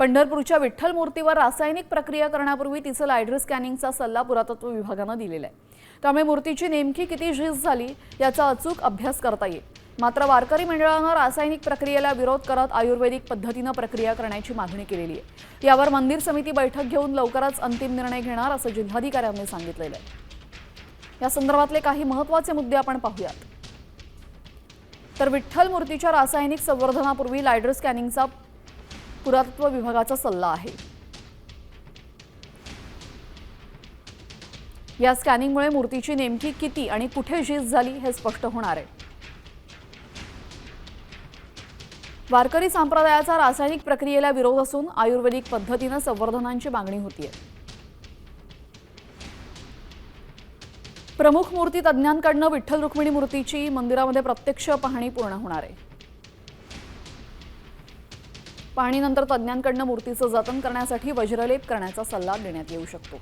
पंढरपूरच्या विठ्ठल मूर्तीवर रासायनिक प्रक्रिया करण्यापूर्वी तिचं लायडर स्कॅनिंगचा सल्ला पुरातत्व विभागाने दिलेला आहे। त्यामुळे मूर्तीची नेमकी किती झीज झाली याचा अचूक अभ्यास करता येईल। मात्र वारकरी मंडळाने रासायनिक प्रक्रियेला विरोध करत आयुर्वेदिक पद्धतीने प्रक्रिया करण्याची मागणी केलेली आहे। यावर मंदिर समिती बैठक घेऊन लवकरच अंतिम निर्णय घेणार असं जिल्हाधिकाऱ्यांनी सांगितलेलं आहे। या संदर्भातले काही महत्त्वाचे मुद्दे आपण पाहूयात। तर विठ्ठल मूर्तीच्या रासायनिक संवर्धनापूर्वी लायडर स्कॅनिंगचा पुरातत्व विभागाचा सल्ला आहे। या स्कॅनिंगमुळे मूर्तीची नेमकी किती आणि कुठे झीज झाली हे स्पष्ट होणार आहे। वारकरी संप्रदायाचा रासायनिक प्रक्रियेला विरोध असून आयुर्वेदिक पद्धतीने संवर्धनाची मागणी होतीये। प्रमुख मूर्ती तज्ञांकडून विठ्ठल रुक्मिणी मूर्तीची मंदिरामध्ये प्रत्यक्ष पाहणी पूर्ण होणार आहे। पाहणीनंतर तज्ञांकडून मूर्तीचं जतन करण्यासाठी वज्रलेप करण्याचा सल्ला देण्यात येऊ शकतो।